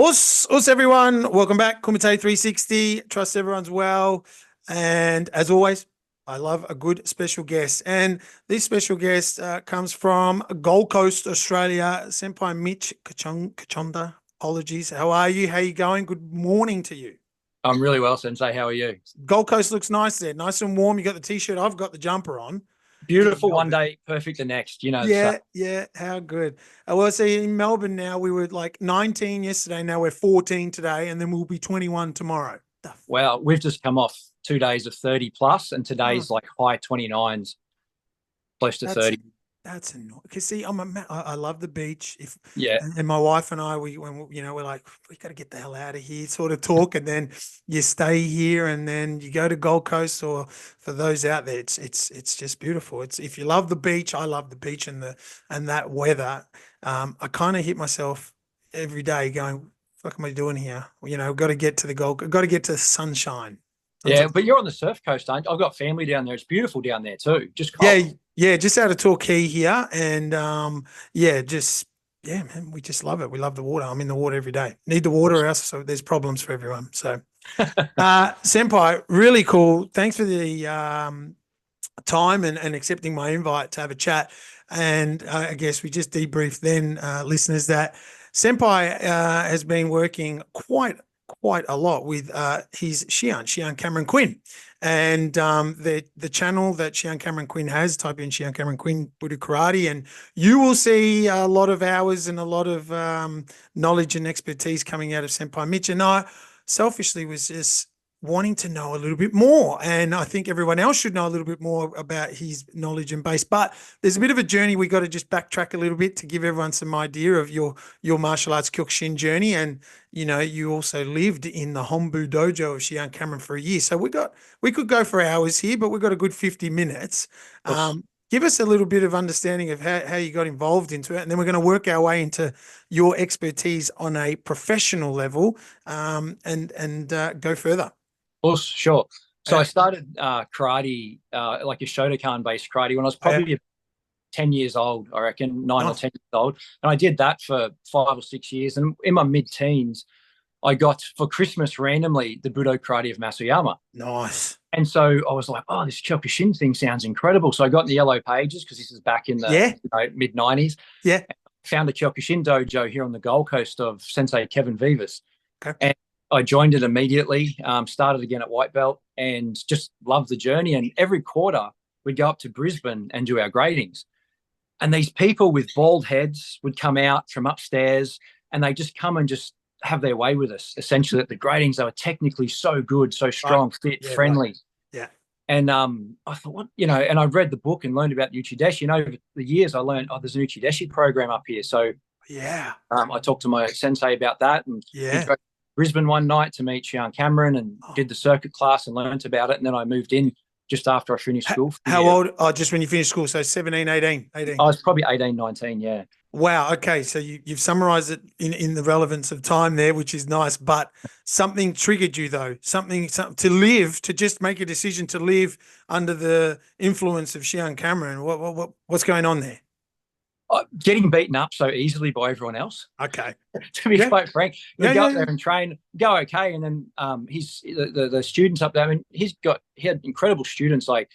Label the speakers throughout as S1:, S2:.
S1: Us everyone. Welcome back. Kumite 360. Trust everyone's well. And as always, I love a good special guest. And this special guest comes from Gold Coast, Australia. Senpai Mitch Kochonda. Apologies. How are you? How you going? Good morning to you.
S2: I'm really well, Sensei. How are you?
S1: Gold Coast looks nice there. Nice and warm. You got the t-shirt. I've got the jumper on.
S2: Beautiful one day, perfect the next.
S1: Yeah. How good. Well, see, in Melbourne now, we were like 19 yesterday. Now we're 14 today, and then we'll be 21 tomorrow.
S2: Well, we've just come off 2 days of 30 plus, and
S1: Oh,
S2: today's like high 29s, close to 30.
S1: that's annoying. Because see, I love the beach.
S2: Yeah.
S1: And my wife and I, we're like, we got to get the hell out of here, sort of talk, and then you stay here, and then you go to Gold Coast. Or for those out there, it's just beautiful. It's if you love the beach, I love the beach and that weather. I kind of hit myself every day going, "What am I doing here?" Got to get to the got to get to sunshine.
S2: Yeah, but you're on the surf coast, aren't you? I've got family down there. It's beautiful down there too. Just
S1: cold. Yeah, just out of Torquay here, and man, we just love it. We love the water. I'm in the water every day. Need the water, or else so there's problems for everyone. So, Senpai, really cool. Thanks for the time and accepting my invite to have a chat. And I guess we just debriefed then, listeners, that Senpai has been working quite a lot with his Shihan Cameron Quinn. And the channel that Shihan Cameron Quinn has, type in Shihan Cameron Quinn Buddha Karate, and you will see a lot of hours and a lot of knowledge and expertise coming out of Senpai Mitch. And I selfishly was just wanting to know a little bit more. And I think everyone else should know a little bit more about his knowledge and base. But there's a bit of a journey. We got to just backtrack a little bit to give everyone some idea of your martial arts Kyokushin journey. And, you also lived in the Hombu dojo of Shihan Cameron for a year. So we could go for hours here, but we've got a good 50 minutes. Give us a little bit of understanding of how you got involved into it. And then we're going to work our way into your expertise on a professional level and go further.
S2: Oh, sure. So I started karate, like a Shotokan-based karate, when I was probably 10 years old, I reckon, 9 or 10 years old. And I did that for 5 or 6 years. And in my mid-teens, I got, for Christmas randomly, the Budo Karate of Masuyama.
S1: Nice.
S2: And so I was like, oh, this Kyokushin thing sounds incredible. So I got in the Yellow Pages, because this is back in the mid-90s.
S1: Yeah.
S2: Found a Kyokushin dojo here on the Gold Coast of Sensei Kevin Vivas.
S1: Okay.
S2: And I joined it immediately, started again at White Belt, and just loved the journey. And every quarter, we'd go up to Brisbane and do our gradings. And these people with bald heads would come out from upstairs, and they just come and just have their way with us. Essentially, at the gradings, they were technically so good, so strong, fit, friendly.
S1: Right. Yeah.
S2: And I thought, and I read the book and learned about the Uchi Deshi. And over the years, I learned, there's an Uchi Deshi program up here. So I talked to my sensei about that, and we drove to Brisbane one night to meet Shihan Cameron and did the circuit class and learned about it. And then I moved in just after I finished school.
S1: How old? Oh, just when you finished school. So 17, 18.
S2: I was probably 18, 19, yeah.
S1: Wow. Okay. So you've summarized it in the relevance of time there, which is nice. But something triggered you, though, something to just make a decision to live under the influence of Shihan Cameron. What's going on there?
S2: Getting beaten up so easily by everyone else.
S1: Okay.
S2: To be quite frank, we go up there and train, go okay, and then the students up there. I mean, he had incredible students like,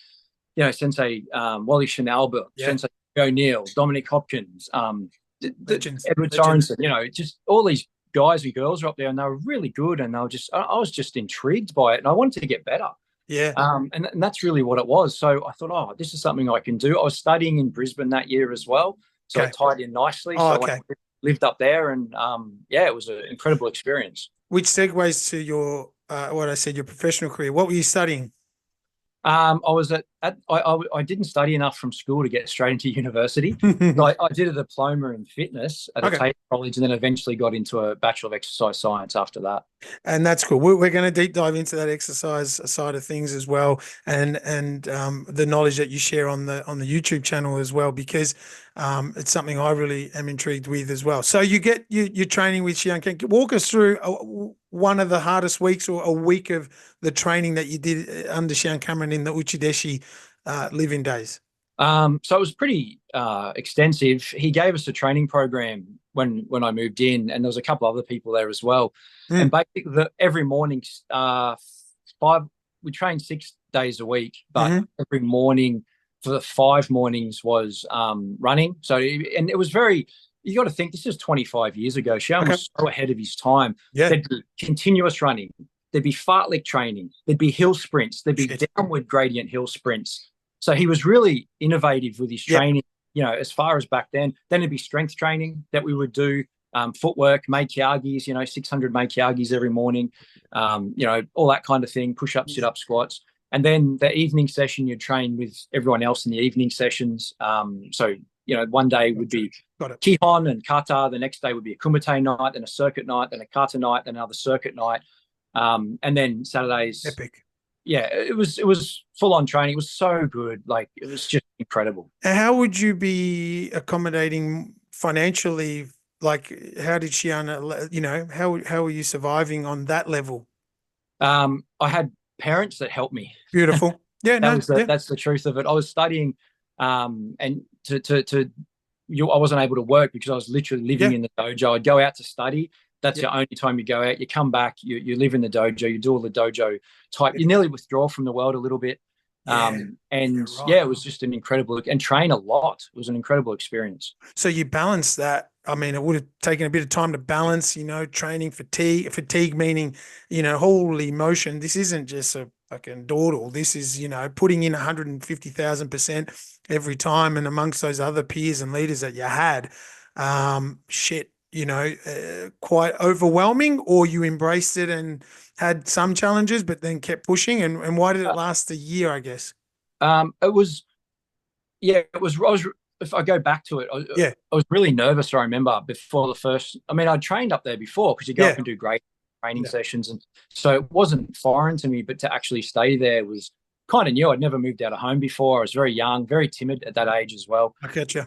S2: Sensei Wally Schnalber, Sensei O'Neill, Dominic Hopkins, Edward Sorensen. Just all these guys and girls are up there, and they were really good, and I was just intrigued by it, and I wanted to get better.
S1: Yeah.
S2: And that's really what it was. So I thought, this is something I can do. I was studying in Brisbane that year as well. So it tied in nicely. So I lived up there, and it was an incredible experience.
S1: Which segues to your your professional career. What were you studying?
S2: I was I didn't study enough from school to get straight into university. So I did a diploma in fitness at a Tate college, and then eventually got into a Bachelor of Exercise Science after that.
S1: And that's cool. We're going to deep dive into that exercise side of things as well, and the knowledge that you share on the YouTube channel as well, because it's something I really am intrigued with as well. So you're training with Shihan. Can you walk us through one of the hardest weeks or a week of the training that you did under Shihan Cameron in the Uchi Deshi living days?
S2: So it was pretty extensive. He gave us a training program when I moved in, and there was a couple other people there as well. And basically, every morning, we trained 6 days a week, but every morning for the 5 mornings was running. So, and it was very. You got to think, this is 25 years ago. Shihan was so ahead of his time.
S1: Yeah.
S2: There'd be continuous running. There'd be fartlek training. There'd be hill sprints. There'd be downward gradient hill sprints. So he was really innovative with his training, as far as back then. Then it'd be strength training that we would do, footwork, meikyagis, 600 meikyagis every morning, all that kind of thing, push-ups, sit-up, squats. And then the evening session, you'd train with everyone else in the evening sessions. One day would be Shihan and kata. The next day would be a kumite night, then a circuit night, then a kata night, then another circuit night. And then Saturdays.
S1: Epic.
S2: Yeah, it was full on training. It was so good. Like, it was just incredible.
S1: And how would you be accommodating financially? Like, how did Shihan, how were you surviving on that level?
S2: I had parents that helped me.
S1: Beautiful. Yeah,
S2: that's the truth of it. I was studying, and I wasn't able to work because I was literally living in the dojo. I'd go out to study. That's your only time you go out. You come back, you live in the dojo, you do all the dojo type. You nearly withdraw from the world a little bit. It was just an incredible, and train a lot. It was an incredible experience.
S1: So you balance that. I mean, it would have taken a bit of time to balance, training fatigue meaning, holy motion. This isn't just a fucking dawdle. This is, putting in 150,000% every time. And amongst those other peers and leaders that you had, quite overwhelming, or you embraced it and had some challenges, but then kept pushing? And why did it last a year, I guess?
S2: It was, if I go back to it, I was really nervous. I remember before the first, I trained up there before, because you go up and do great training sessions. And so it wasn't foreign to me, but to actually stay there was kind of new. I'd never moved out of home before. I was very young, very timid at that age as well.
S1: I get you.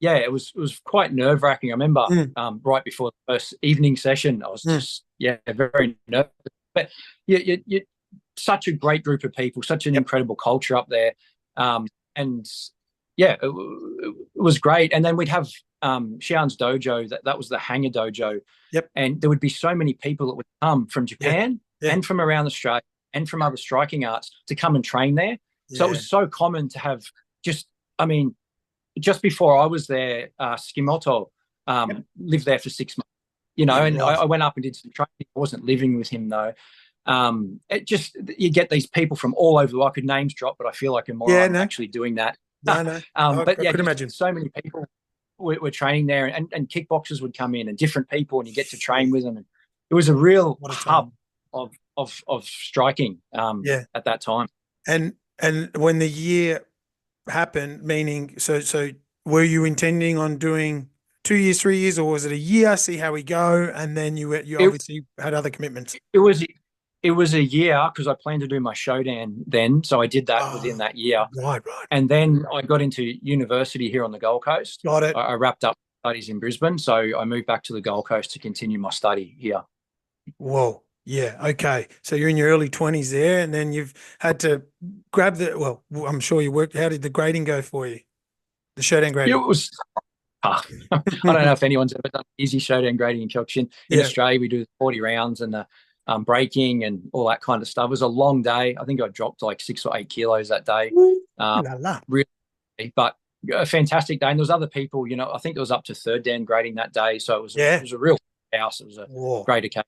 S2: It was quite nerve wracking. I remember right before the first evening session, I was just very nervous. But you such a great group of people, such an incredible culture up there, it was great. And then we'd have Shihan's dojo. That was the hangar dojo.
S1: Yep.
S2: And there would be so many people that would come from Japan and from around Australia and from other striking arts to come and train there. So it was so common to have just before I was there, Skimoto lived there for 6 months, I went up and did some training. I wasn't living with him though. You get these people from all over. I could names drop, but I feel like I'm actually doing that.
S1: No.
S2: I could
S1: imagine
S2: so many people were training there, and kickboxers would come in and different people, and you get to train with them. And it was a real hub of striking at that time.
S1: And when the year happened, meaning so were you intending on doing 2 years, 3 years, or was it a year, see how we go, and then you obviously had other commitments?
S2: It was a year, because I planned to do my Shodan then, so I did that within that year.
S1: Right.
S2: And then I got into university here on the Gold Coast.
S1: Got it.
S2: I wrapped up studies in Brisbane, so I moved back to the Gold Coast to continue my study here.
S1: Whoa. Yeah. Okay. So you're in your early 20s there, and then you've had to grab I'm sure you worked. How did the grading go for you? The Shodan grading?
S2: It was I don't know if anyone's ever done easy Shodan grading in Kyokushin. In Australia, we do 40 rounds and the breaking and all that kind of stuff. It was a long day. I think I dropped like 6 or 8 kilos that day. Really, but a fantastic day. And there was other people, I think there was up to 3rd Dan grading that day. So it was a real house. It was a great occasion.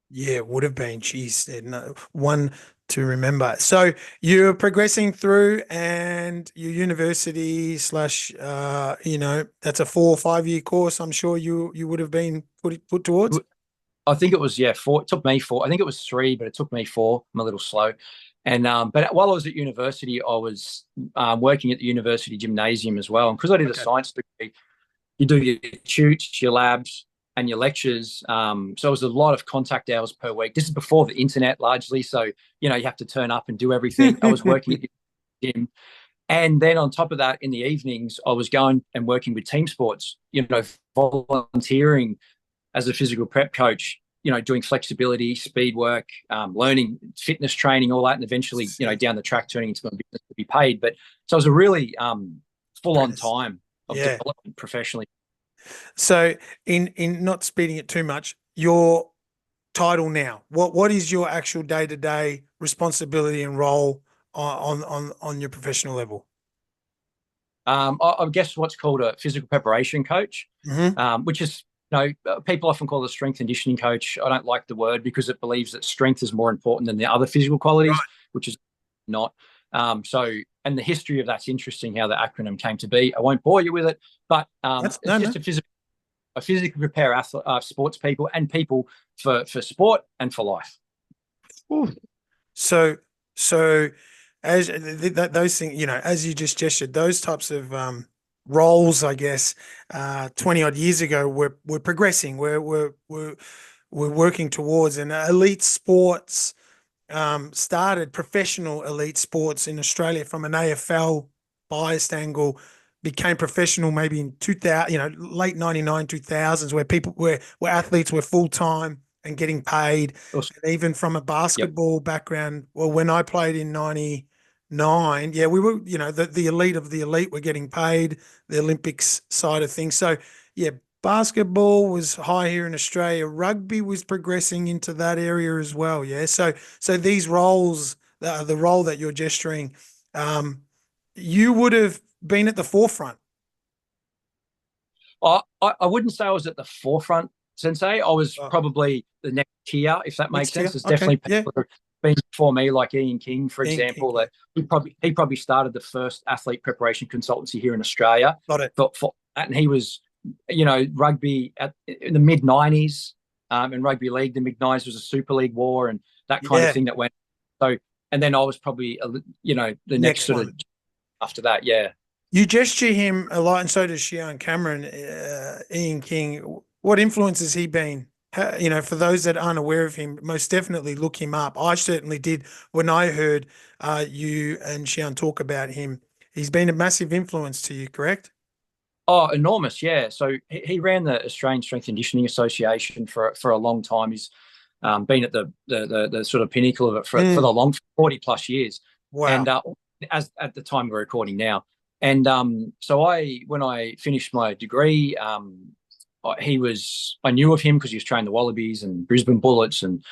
S1: Yeah, it would have been. Geez, one to remember. So you're progressing through, and your university / that's a 4 or 5 year course. I'm sure you would have been put towards.
S2: I think it was 4. It took me 4. I think it was 3, but it took me 4. I'm a little slow. And but while I was at university, I was working at the university gymnasium as well. And because I did a science degree, you do your tutes, your labs, and your lectures. So it was a lot of contact hours per week. This is before the internet largely. So, you have to turn up and do everything. I was working at the gym. And then on top of that, in the evenings, I was going and working with team sports, volunteering as a physical prep coach, doing flexibility, speed work, learning fitness training, all that. And eventually, down the track, turning into my business to be paid. But so it was a really full on time of development professionally.
S1: So in not speeding it too much, your title now, what is your actual day-to-day responsibility and role on your professional level?
S2: I guess what's called a physical preparation coach, which is, people often call it a strength and conditioning coach. I don't like the word because it believes that strength is more important than the other physical qualities, which is not. And the history of that's interesting, how the acronym came to be. I won't bore you with it, but it's just a physically prepare sports people and people for sport and for life.
S1: Ooh. So as those things, as you just gestured, those types of roles, I guess, 20 odd years ago, we're progressing. We're working towards an elite sports. Started professional elite sports in Australia from an AFL biased angle, became professional maybe in 2000, late 99, 2000s, where athletes were full time and getting paid.
S2: Awesome.
S1: And even from a basketball background, well, when I played in 99, we were, the elite of the elite were getting paid, the Olympics side of things. So basketball was high here in Australia. Rugby was progressing into that area as well. Yeah. So these roles, the role that you're gesturing, you would have been at the forefront.
S2: I wouldn't say I was at the forefront, Sensei. I was probably the next tier, if that makes sense. There's definitely people that have been before me, like Ian King, for example, that he probably started the first athlete preparation consultancy here in Australia.
S1: Got it.
S2: For that, and he was, rugby in the mid 90s, and rugby league, the mid 90s was a Super League war and that kind of thing that went. So, and then I was probably, the next sort of after that. Yeah.
S1: You gesture him a lot, and so does Shihan Cameron, Ian King. What influence has he been? For those that aren't aware of him, most definitely look him up. I certainly did when I heard you and Shihan talk about him. He's been a massive influence to you, correct?
S2: Oh, enormous, yeah. So he ran the Australian Strength and Conditioning Association for a long time. He's been at the sort of pinnacle of it for the long 40 plus years.
S1: Wow.
S2: And as at the time we're recording now. And so when I finished my degree, I knew of him because he was training the Wallabies and Brisbane Bullets and,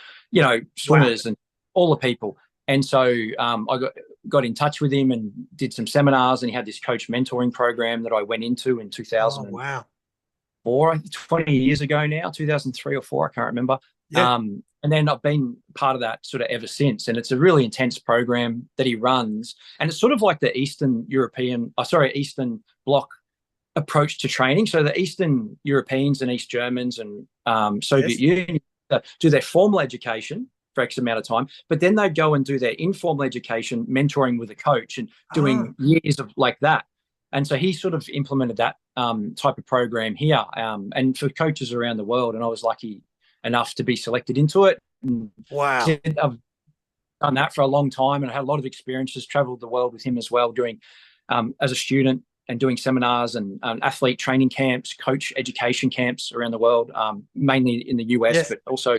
S2: swimmers and all the people. And so I got in touch with him and did some seminars, and he had this coach mentoring program that I went into in 2004, 20 years ago now, 2003 or 4, I can't remember.
S1: Yeah.
S2: And then I've been part of that sort of ever since. And it's a really intense program that he runs. And it's sort of like the Eastern Bloc approach to training. So the Eastern Europeans and East Germans and Soviet Union do their formal education for X amount of time, but then they go and do their informal education, mentoring with a coach and doing years of like that. And so he sort of implemented that type of program here, and for coaches around the world. And I was lucky enough to be selected into it. And
S1: wow.
S2: I've done that for a long time, and I had a lot of experiences, traveled the world with him as well, doing as a student and doing seminars and athlete training camps, coach education camps around the world, mainly in the US, but also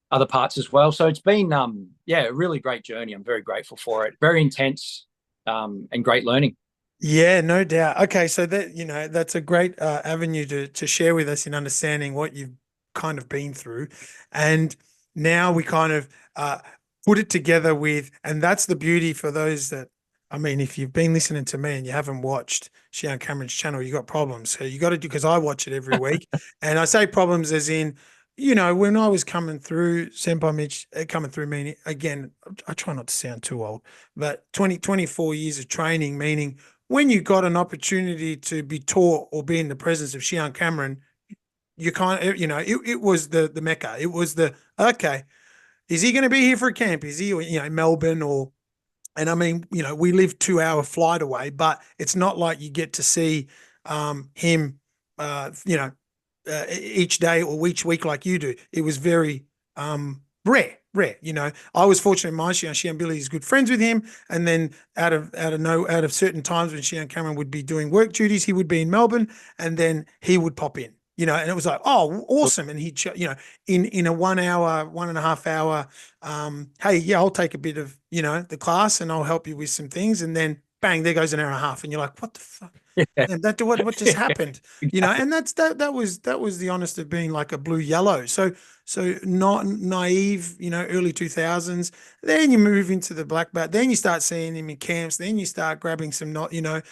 S2: other parts as well. So it's been, a really great journey. I'm very grateful for it. Very intense and great learning.
S1: Yeah, no doubt. Okay, so that that's a great avenue to share with us in understanding what you've kind of been through, and now we kind of put it together with, and that's the beauty for those that, I mean, if you've been listening to me and you haven't watched Shihan Cameron's channel, you got problems. So you got to do, because I watch it every week, and I say problems as in, when I was coming through, Senpai Mitch, coming through, meaning, again, I try not to sound too old, but 24 years of training, meaning when you got an opportunity to be taught or be in the presence of Shihan Cameron, you kind of, it was the Mecca. It was okay, is he going to be here for a camp? Is he, Melbourne and I mean, we live 2-hour flight away, but it's not like you get to see him, each day or each week like you do. It was very rare. I was fortunate in my Shihan Billy is good friends with him, and then out of certain times when Shihan Cameron would be doing work duties, he would be in Melbourne, and then he would pop in. And it was like, oh, awesome. And he'd, in a 1 hour, 1.5 hour, hey, yeah, I'll take a bit of, the class and I'll help you with some things. And then bang, there goes an hour and a half. And you're like, what the fuck? And that what just happened, and that was the honest of being like a blue yellow. So not naive, early 2000s. Then you move into the black belt. Then you start seeing him in camps. Then you start grabbing some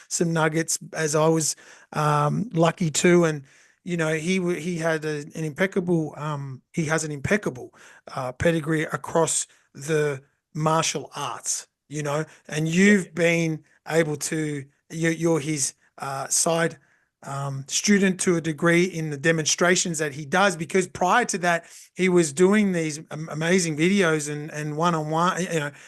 S1: some nuggets, as I was lucky to. And he had an impeccable he has an impeccable pedigree across the martial arts. And you've been able to you're his side student to a degree in the demonstrations that he does, because prior to that he was doing these amazing videos and one-on-one,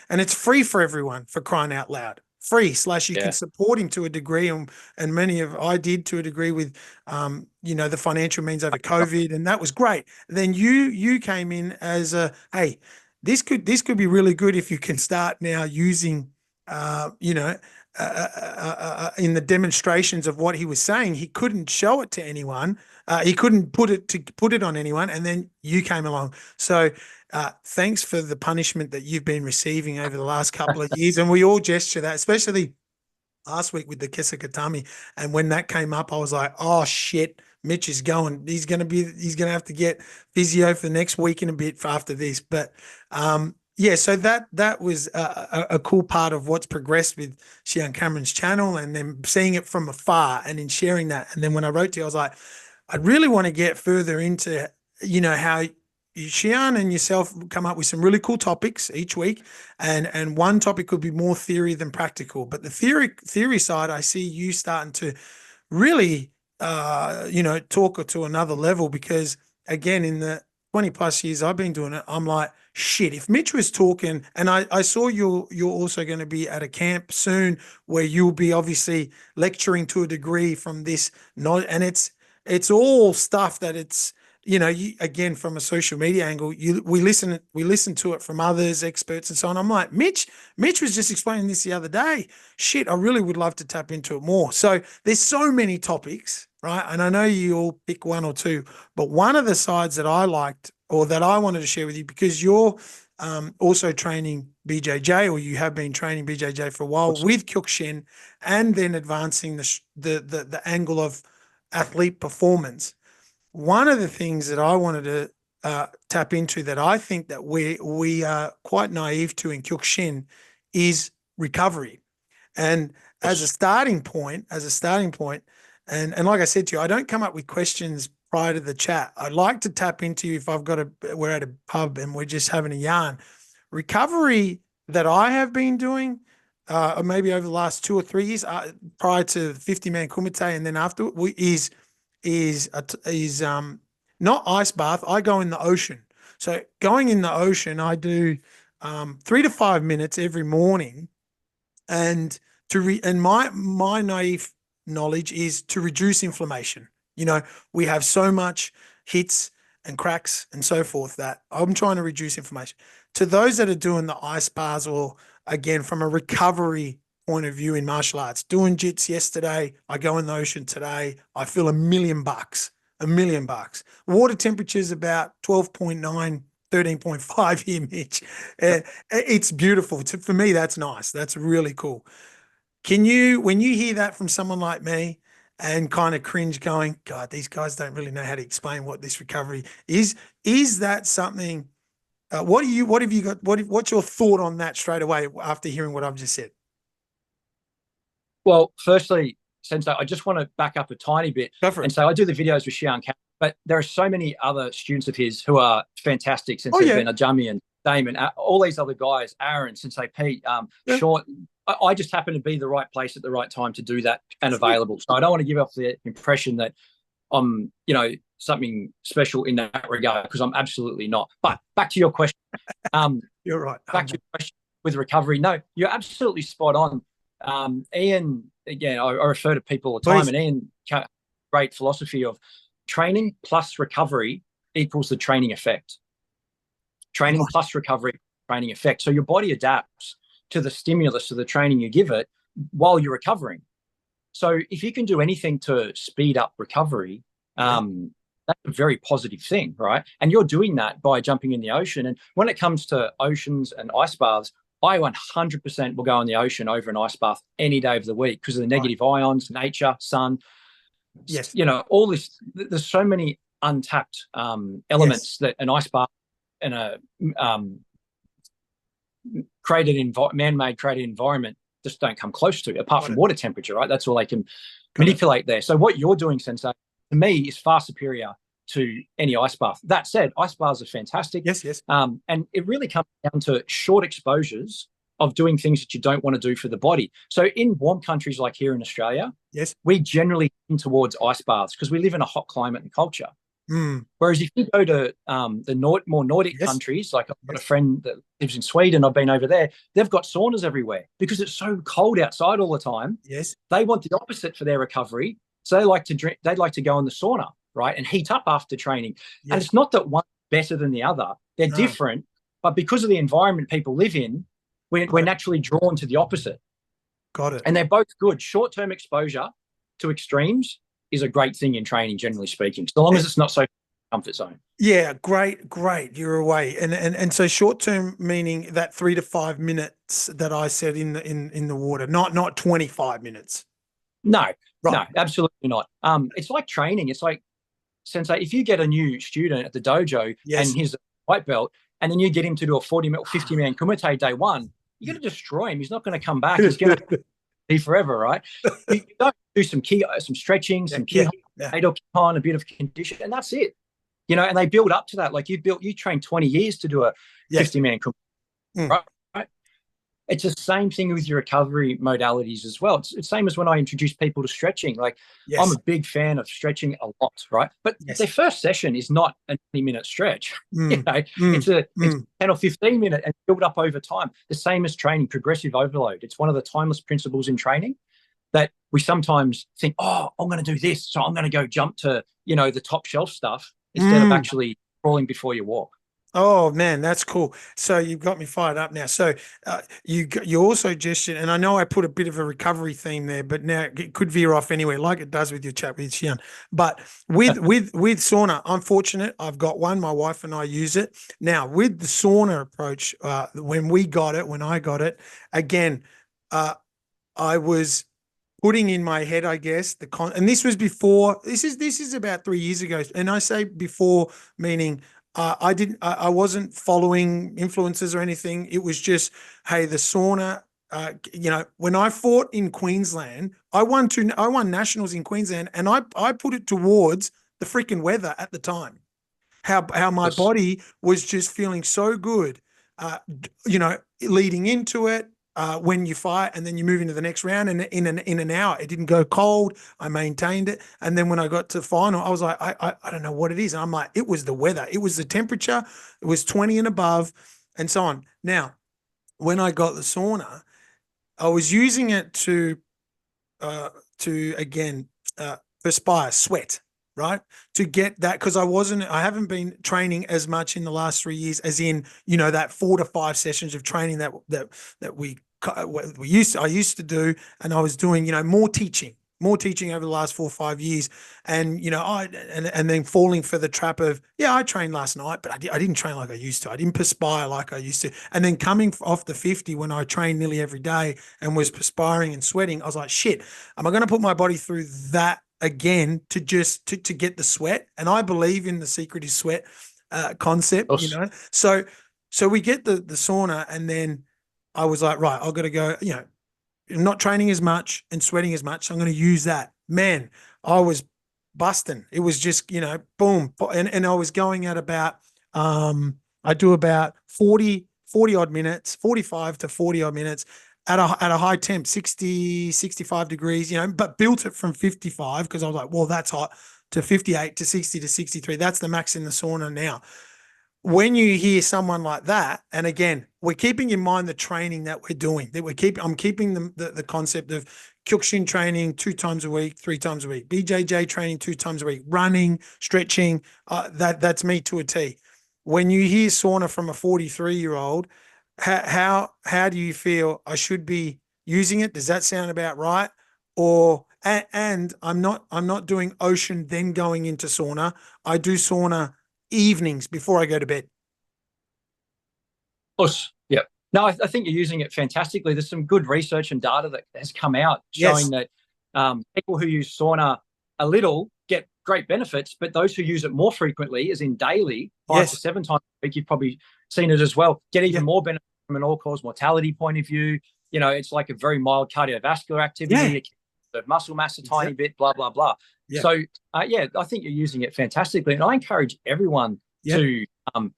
S1: and it's free for everyone, for crying out loud. Free / you can support him to a degree, and I did to a degree with the financial means over COVID, and that was great. Then you came in as a, hey, this could be really good if you can start now using in the demonstrations of what he was saying. He couldn't show it to anyone. He couldn't put it on anyone. And then you came along. So thanks for the punishment that you've been receiving over the last couple of years. And we all gesture that, especially last week with the Kesekatami. And when that came up, I was like, oh shit, Mitch is going. He's going to have to get physio for the next week and a bit after this. But so that was a cool part of what's progressed with Shihan Cameron's channel, and then seeing it from afar and in sharing that. And then when I wrote to you, I was like, I really want to get further into, how Shihan and yourself come up with some really cool topics each week. And one topic could be more theory than practical. But the theory side, I see you starting to really, talk to another level, because again, in the 20 plus years I've been doing it, I'm like, shit, if Mitch was talking, and I saw you're also going to be at a camp soon where you'll be obviously lecturing to a degree from this, and it's all stuff that it's, again, from a social media angle, we listen to it from others, experts and so on. I'm like, Mitch was just explaining this the other day. Shit, I really would love to tap into it more. So there's so many topics, right? And I know you all pick one or two, but one of the sides that I liked, or that I wanted to share with you, because you're also training BJJ, or you have been training BJJ for a while with Kyokushin, and then advancing the angle of athlete performance. One of the things that I wanted to tap into, that I think that we are quite naive to in Kyokushin, is recovery. And as a starting point, and like I said to you, I don't come up with questions prior to the chat. I'd like to tap into, if we're at a pub and we're just having a yarn, recovery that I have been doing, or maybe over the last 2 or 3 years, prior to 50-man kumite, and then after, is not ice bath. I go in the ocean. So going in the ocean, I do 3 to 5 minutes every morning, and my naive knowledge is to reduce inflammation. We have so much hits and cracks and so forth that I'm trying to reduce inflammation. To those that are doing the ice baths, or again, from a recovery point of view in martial arts, doing jits yesterday, I go in the ocean today, I feel $1 million. Water temperature is about 12.9, 13.5 here, Mitch. It's beautiful. For me, that's nice. That's really cool. When you hear that from someone like me, and kind of cringe, going, God, these guys don't really know how to explain what this recovery is that something? What's your thought on that straight away after hearing what I've just said?
S2: Well, firstly, Sensei, I just want to back up a tiny bit and say I do the videos with Shihan, but there are so many other students of his who are fantastic. Sensei Ben Ajami and Damon, all these other guys, Aaron, Sensei Pete, Short. I just happen to be the right place at the right time to do that and available. So I don't want to give off the impression that I'm, something special in that regard, because I'm absolutely not. But back to your question.
S1: You're right.
S2: Back to your question with recovery. No, you're absolutely spot on. Ian, again, I refer to people all the time, and Ian, great philosophy of training plus recovery equals the training effect. Training plus recovery, training effect. So your body adapts to the stimulus of the training you give it while you're recovering. So if you can do anything to speed up recovery, that's a very positive thing, right? And you're doing that by jumping in the ocean. And when it comes to oceans and ice baths, I 100% will go in the ocean over an ice bath any day of the week because of the negative ions, nature, sun.
S1: Yes.
S2: You know, all this, there's so many untapped elements that an ice bath and a man-made created environment just don't come close to, apart from water temperature, right? That's all they can manipulate there. So what you're doing, Sensei, to me is far superior to any ice bath. That said, ice baths are fantastic.
S1: Yes, yes.
S2: And it really comes down to short exposures of doing things that you don't want to do for the body. So in warm countries like here in Australia,
S1: yes,
S2: we generally tend towards ice baths because we live in a hot climate and culture.
S1: Mm.
S2: Whereas if you go to the more Nordic countries, like I've got a friend that lives in Sweden, I've been over there, they've got saunas everywhere because it's so cold outside all the time.
S1: Yes.
S2: They want the opposite for their recovery. So they'd like to go in the sauna, right, and heat up after training. Yes. And it's not that one's better than the other. They're different, but because of the environment people live in, we're naturally drawn to the opposite.
S1: Got it.
S2: And they're both good. Short-term exposure to extremes is a great thing in training, generally speaking, so long as it's not so comfort zone.
S1: Yeah, great. You're away, and so short term meaning that 3 to 5 minutes that I said in the water, not 25 minutes.
S2: No, absolutely not. It's like training. It's like, Sensei, if you get a new student at the dojo and he's a white belt, and then you get him to do a 50-man kumite day one, you're going to destroy him. He's not going to come back. He's going to be forever, right? You don't do some stretching, some a bit of condition, and that's it. You know, and they build up to that. Like you train 20 years to do a 50-man kumite, right? It's the same thing with your recovery modalities as well. It's the same as when I introduce people to stretching. Like I'm a big fan of stretching a lot, right? But their first session is not a 20-minute stretch. You know, it's 10 or 15 minute and build up over time. The same as training, progressive overload. It's one of the timeless principles in training that we sometimes think, oh, I'm going to do this, so I'm going to go jump to, you know, the top shelf stuff instead of actually crawling before you walk.
S1: Oh man, that's cool. So you've got me fired up now. So you also gestured, and I know I put a bit of a recovery theme there, but now it could veer off anywhere, like it does with your chat with Shihan. But with sauna, I'm fortunate. I've got one. My wife and I use it now. With the sauna approach, when I got it, again, I was putting in my head, I guess, and this was before. This is about 3 years ago, and I say before meaning. I wasn't following influencers or anything. It was just, hey, the sauna, you know, when I fought in Queensland, I won nationals in Queensland, and I put it towards the freaking weather at the time. How my body was just feeling so good, you know, leading into it. When you fight and then you move into the next round, and in an hour it didn't go cold. I maintained it, and then when I got to final, I was like, I don't know what it is. And I'm like, it was the weather, it was the temperature, it was 20 and above, and so on. Now, when I got the sauna, I was using it to again perspire, sweat, right? To get that, because I haven't been training as much in the last 3 years, as in, you know, that 4 to 5 sessions of training that I used to do, and I was doing, you know, more teaching over the last 4 or 5 years, and you know, and then falling for the trap of, I trained last night, but I didn't train like I used to. I didn't perspire like I used to, and then coming off the 50 when I trained nearly every day and was perspiring and sweating, I was like, shit, am I going to put my body through that again to just to get the sweat? And I believe in the secret is sweat concept, you know. So we get the sauna, and then I was like, right, I've got to go, you know, I'm not training as much and sweating as much, so I'm going to use that. Man, I was busting. It was just, you know, boom. And I was going at about, I do about 40 odd minutes, 45 to 40 odd minutes at a high temp, 60, 65 degrees, you know, but built it from 55 because I was like, well, that's hot, to 58 to 60 to 63. That's the max in the sauna now. When you hear someone like that, and again, we're keeping in mind the training that we're doing, I'm keeping the concept of Kyokushin training 2 times a week, 3 times a week, BJJ training 2 times a week, running, stretching, that's me to a T. When you hear sauna from a 43-year-old, how do you feel I should be using it? Does that sound about right? Or and I'm not doing ocean then going into sauna. I do sauna evenings before I go to bed.
S2: Of course, yeah. No, I think you're using it fantastically. There's some good research and data that has come out showing that people who use sauna a little get great benefits, but those who use it more frequently, as in daily, 5 to 7 times a week, you've probably seen it as well, get even more benefit from an all-cause mortality point of view. You know, it's like a very mild cardiovascular activity. It can muscle mass a tiny bit, blah, blah, blah. So, I think you're using it fantastically. And I encourage everyone to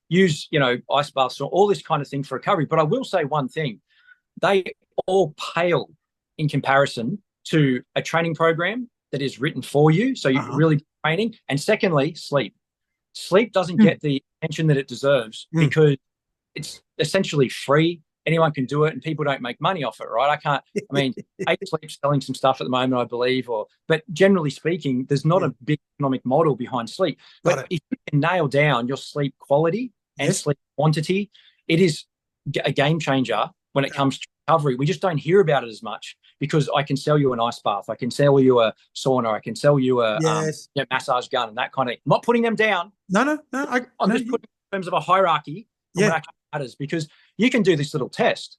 S2: use, you know, ice baths or all this kind of thing for recovery. But I will say one thing, they all pale in comparison to a training program that is written for you. So you're really training. And secondly, sleep. Sleep doesn't get the attention that it deserves because it's essentially free. Anyone can do it and people don't make money off it, right? I mean, Sleep's selling some stuff at the moment, I believe, but generally speaking, there's not a big economic model behind sleep. But if you can nail down your sleep quality and sleep quantity, it is a game changer when it comes to recovery. We just don't hear about it as much because I can sell you an ice bath, I can sell you a sauna, I can sell you a massage gun and that kind of thing. I'm not putting them down.
S1: No.
S2: I'm just putting in terms of a hierarchy from what actually matters, because you can do this little test.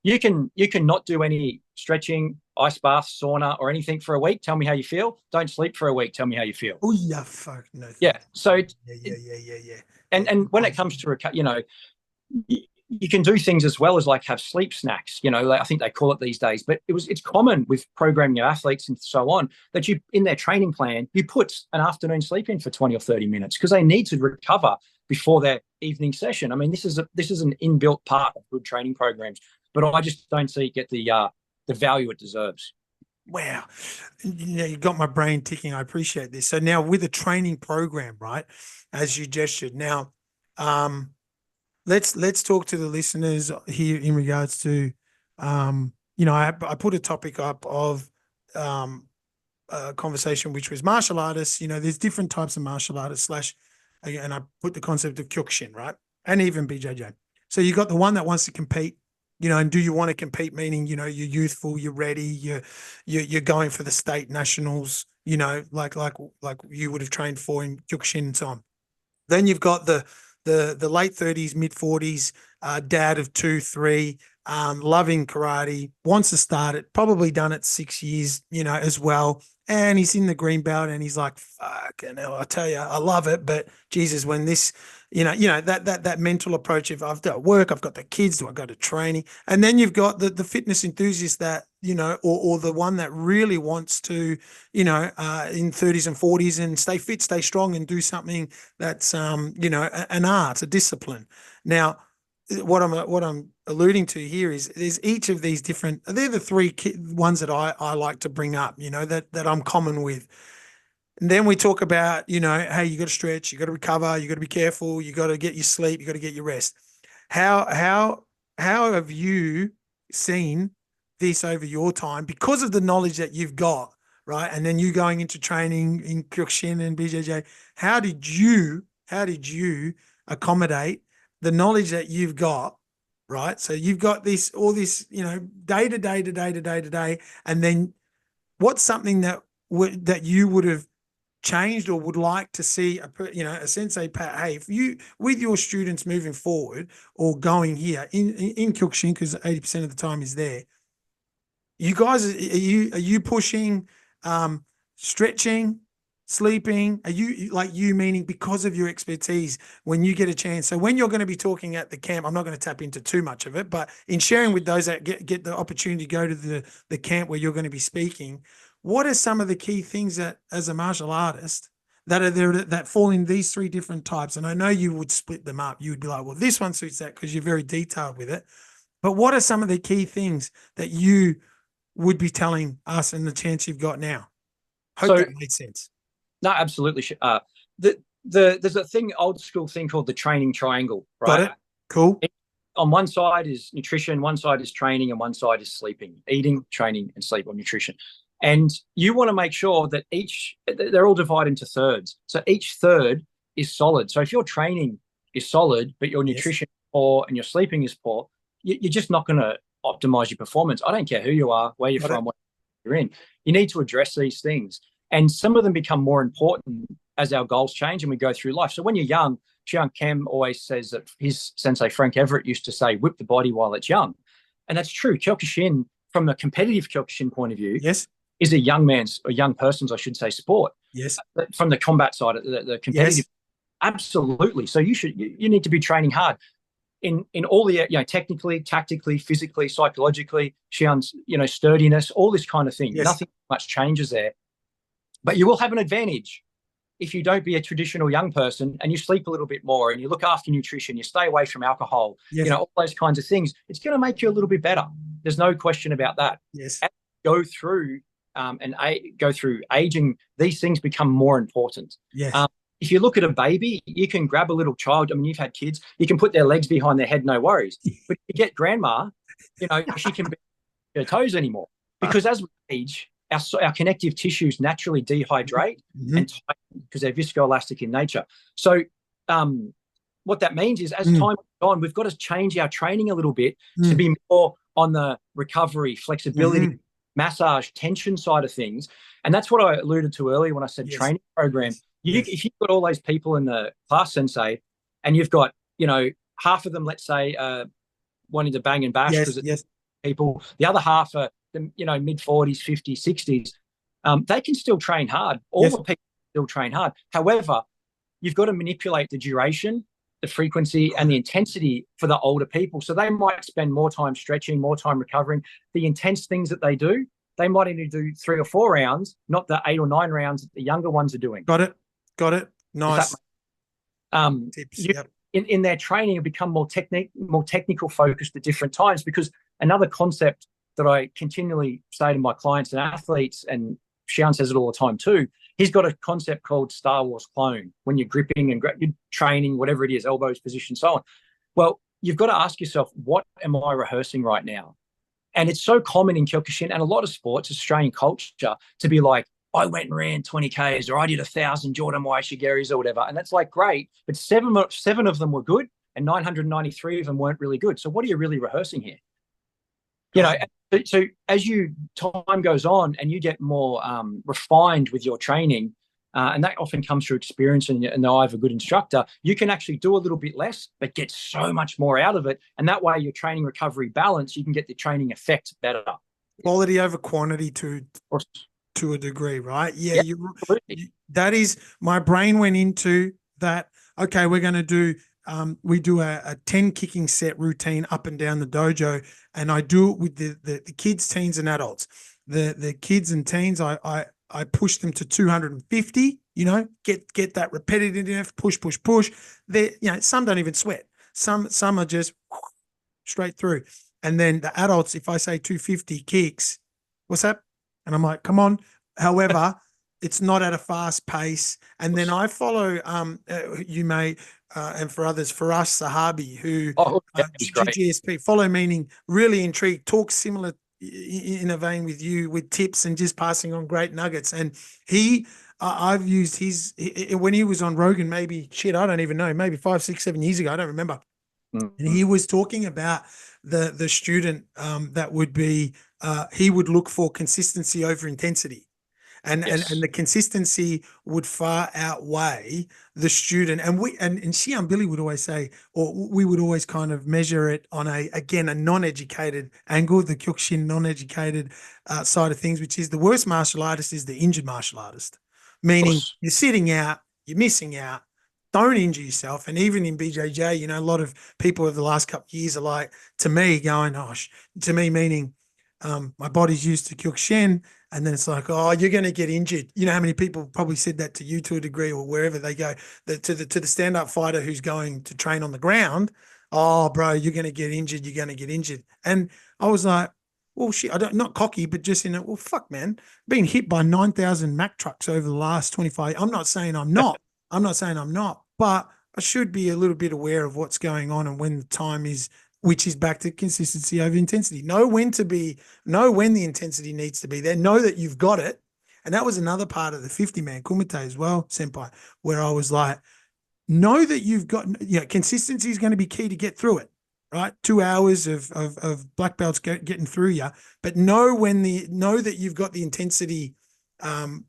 S2: You can not do any stretching, ice bath, sauna, or anything for a week. Tell me how you feel. Don't sleep for a week. Tell me how you feel.
S1: Oh yeah, fuck no.
S2: Yeah. So
S1: yeah.
S2: And when it comes to, you know, you can do things as well as like have sleep snacks, you know, like I think they call it these days, but it's common with programming your athletes and so on that you, in their training plan, you put an afternoon sleep in for 20 or 30 minutes because they need to recover before their evening session. I mean, this is an inbuilt part of good training programs, but I just don't see it get the value it deserves.
S1: Wow. You know, you got my brain ticking. I appreciate this. So now with a training program, right, as you gestured, now, let's talk to the listeners here in regards to, you know, I put a topic up of a conversation, which was martial artists. You know, there's different types of martial artists and I put the concept of Kyokushin, right, and even BJJ. So you got the one that wants to compete, you know, and do you want to compete? Meaning, you know, you're youthful, you're ready, you're going for the state nationals, you know, like you would have trained for in Kyokushin and so on. Then you've got the late 30s, mid 40s, dad of 2, 3, loving karate, wants to start it, probably done it 6 years, you know, as well. And he's in the green belt and he's like, fucking hell, I tell you, I love it. But Jesus, when this, you know, that mental approach of I've got work, I've got the kids, do I go to training? And then you've got the fitness enthusiast that, you know, or the one that really wants to, you know, in 30s and 40s and stay fit, stay strong and do something that's, you know, an art, a discipline. Now, what I'm alluding to here is there's each of these different, they're the three ones that I like to bring up, you know, that I'm common with. And then we talk about, you know, hey, you got to stretch, you got to recover, you got to be careful, you got to get your sleep, you got to get your rest. How have you seen this over your time because of the knowledge that you've got, right? And then you going into training in Kyokushin and BJJ, how did you accommodate the knowledge that you've got, right? So you've got all this, you know, day to day, and then what's something that you would have changed or would like to see a sensei, hey, if you, with your students moving forward or going here in Kyokushin, because 80% of the time is there, you guys, are you pushing stretching, sleeping? Are you meaning because of your expertise when you get a chance? So when you're going to be talking at the camp, I'm not going to tap into too much of it, but in sharing with those that get the opportunity to go to the camp where you're going to be speaking, what are some of the key things that as a martial artist that are there that fall in these three different types? And I know you would split them up. You would be like, well, this one suits that because you're very detailed with it. But what are some of the key things that you would be telling us and the chance you've got now? Hope that made sense.
S2: No, absolutely. There's a old school thing called the training triangle, right?
S1: Got it. Cool.
S2: On one side is nutrition, one side is training, and one side is sleeping, eating, training, and sleep or nutrition. And you want to make sure that they're all divided into thirds. So each third is solid. So if your training is solid, but your nutrition is poor and your sleeping is poor, you're just not going to optimize your performance. I don't care who you are, where you're from, what you're in. You need to address these things. And some of them become more important as our goals change and we go through life. So when you're young, Shihan Kem always says that his sensei, Frank Everett, used to say, whip the body while it's young. And that's true. Kyokushin, from a competitive Kyokushin point of view,
S1: yes,
S2: is a young person's, I should say, sport.
S1: yes,
S2: From the combat side, the competitive,
S1: yes,
S2: absolutely. So you need to be training hard in all the, technically, tactically, physically, psychologically, Shihan's, sturdiness, all this kind of thing.
S1: yes.
S2: Nothing much changes there. But you will have an advantage if you don't be a traditional young person and you sleep a little bit more and you look after nutrition, you stay away from alcohol,
S1: Yes.
S2: all those kinds of things. It's going to make you a little bit better. There's no question about that.
S1: Yes.
S2: As you go through go through aging, these things become more important.
S1: Yes.
S2: If you look at a baby, you can grab a little child. I mean, you've had kids, you can put their legs behind their head, no worries. But if you get grandma, she can be her toes anymore, because as we age, our connective tissues naturally dehydrate and tighten because they're viscoelastic in nature. So what that means is, as time goes on, we've got to change our training a little bit to be more on the recovery, flexibility, massage, tension side of things. And that's what I alluded to earlier when I said training program. If you've got all those people in the class, Sensei, and you've got, half of them, let's say, wanting to bang and bash because it's people, the other half are, mid 40s, 50s, 60s, they can still train hard. All the people still train hard. However, you've got to manipulate the duration, the frequency, and the intensity for the older people. So they might spend more time stretching, more time recovering. The intense things that they do, they might only do 3 or 4 rounds, not the 8 or 9 rounds that the younger ones are doing.
S1: Got it. Nice.
S2: Tips, in their training, have become more technical focused at different times, because another concept that I continually say to my clients and athletes, and Shihan says it all the time too, he's got a concept called Star Wars clone. When you're gripping and you're training, whatever it is, elbows, position, so on. Well, you've got to ask yourself, what am I rehearsing right now? And it's so common in Kyokushin and a lot of sports, Australian culture, to be like, I went and ran 20 Ks, or I did 1,000 Jordan Wai Shigeris or whatever. And that's like, great, but seven of them were good and 993 of them weren't really good. So what are you really rehearsing here? So as time goes on and you get more refined with your training, and that often comes through experience and the eye of a good instructor, you can actually do a little bit less, but get so much more out of it. And that way your training recovery balance, you can get the training effect better.
S1: Quality over quantity to a degree, right? Yeah, that is, my brain went into that. Okay, we're going to do, we do a 10 kicking set routine up and down the dojo, and I do it with the kids, teens, and adults. The kids and teens, I push them to 250. Get that repetitive push. They, some don't even sweat. Some are just straight through. And then the adults, if I say 250 kicks, what's that? And I'm like, come on. However, it's not at a fast pace. And then I follow, you may, and for others, for us, Sahabi, who GSP, follow meaning really intrigued, talks similar in a vein with you, with tips and just passing on great nuggets. And I've used when he was on Rogan, maybe, I don't even know, maybe 5, 6, 7 years ago, I don't remember. And he was talking about the student that would be, he would look for consistency over intensity. And the consistency would far outweigh the student. And Shihan Billy would always say, or we would always kind of measure it on a non-educated angle, the Kyokushin non-educated side of things, which is the worst martial artist is the injured martial artist. Meaning you're sitting out, you're missing out, don't injure yourself. And even in BJJ, a lot of people over the last couple of years are like, to me, going, to me meaning my body's used to Kyokushin. And then it's like, you're going to get injured. You know how many people probably said that to you to a degree, or wherever they go, to the stand-up fighter who's going to train on the ground. Oh, bro, you're going to get injured. You're going to get injured. And I was like, well, shit, not cocky, but just well, fuck, man, being hit by 9,000 Mack trucks over the last 25. I'm not saying I'm not. But I should be a little bit aware of what's going on and when the time is, which is back to consistency over intensity. Know when the intensity needs to be there. Know that you've got it. And that was another part of the 50-man Kumite as well, Senpai, where I was like, know that you've got, consistency is going to be key to get through it, right? 2 hours of black belts getting through you, but know that you've got the intensity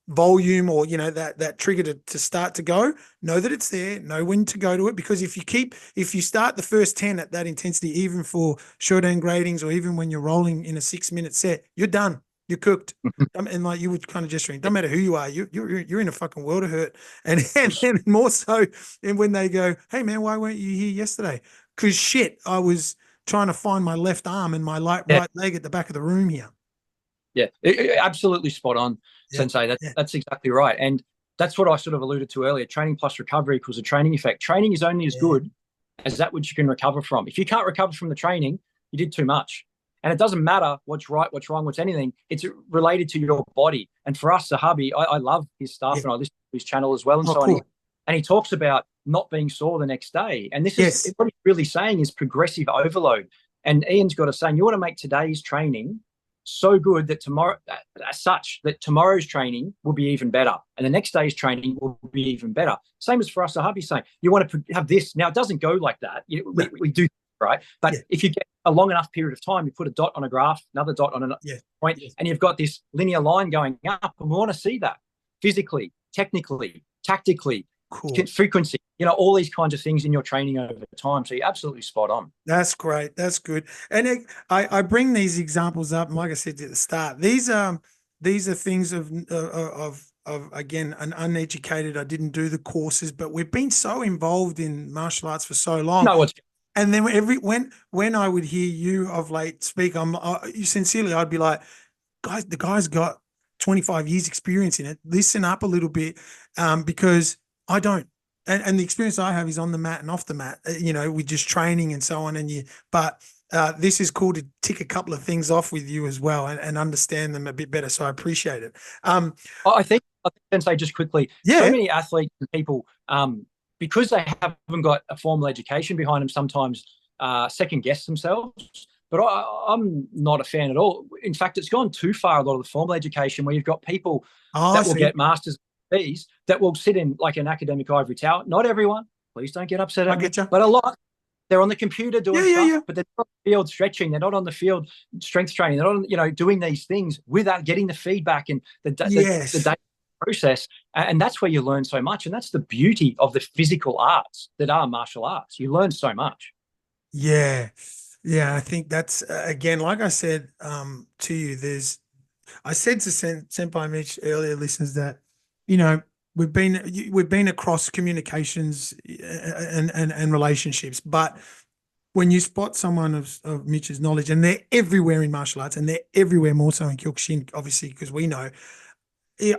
S1: volume, or that trigger to start to go, know that it's there, know when to go to it. Because if you start the first 10 at that intensity, even for short-end gradings, or even when you're rolling in a 6-minute set, you're done, you're cooked. And like you would kind of gesturing, don't matter who you are, you're in a fucking world of hurt. And then more so, and when they go, hey man, why weren't you here yesterday? Because shit, I was trying to find my left arm and my right leg at the back of the room here.
S2: Yeah, absolutely spot on, Sensei. That's exactly right. And that's what I sort of alluded to earlier. Training plus recovery equals a training effect. Training is only as good as that which you can recover from. If you can't recover from the training, you did too much. And it doesn't matter what's right, what's wrong, what's anything. It's related to your body. And for us, Sahabi, I love his stuff, and I listen to his channel as well and so on. And he talks about not being sore the next day. And this is what he's really saying is progressive overload. And Ian's got a saying, you want to make today's training so good that tomorrow's training will be even better, and the next day's training will be even better. Same as for us, Sahabi's saying, you want to have this. Now, it doesn't go like that. We do, right? But if you get a long enough period of time, you put a dot on a graph, another dot on a point, and you've got this linear line going up, and we want to see that physically, technically, tactically, frequency, all these kinds of things in your training over time. So you're absolutely spot on.
S1: That's great. That's good. And I bring these examples up, and like I said at the start, these are things of again, an uneducated. I didn't do the courses, but we've been so involved in martial arts for so long. And then when I would hear you of late speak, sincerely, I'd be like, guys, the guy's got 25 years experience in it. Listen up a little bit, because I don't. And the experience I have is on the mat and off the mat, with just training and so on. But this is cool to tick a couple of things off with you as well, and understand them a bit better. So I appreciate it.
S2: I think Sensei, just quickly, so many athletes and people, because they haven't got a formal education behind them, sometimes second guess themselves. But I'm not a fan at all. In fact, it's gone too far, a lot of the formal education, where you've got people that will get masters fees that will sit in like an academic ivory tower. Not everyone, please don't get upset at me, but a lot. They're on the computer doing stuff, but they're not on the field stretching. They're not on the field strength training. They're not on, doing these things without getting the feedback and the data process. And that's where you learn so much. And that's the beauty of the physical arts that are martial arts. You learn so much.
S1: Yeah. I think that's, again, like I said to you, I said to Senpai Mitch earlier, listeners, that, we've been across communications and relationships, but when you spot someone of Mitch's knowledge, and they're everywhere in martial arts, and they're everywhere more so in Kyokushin, obviously, because we know,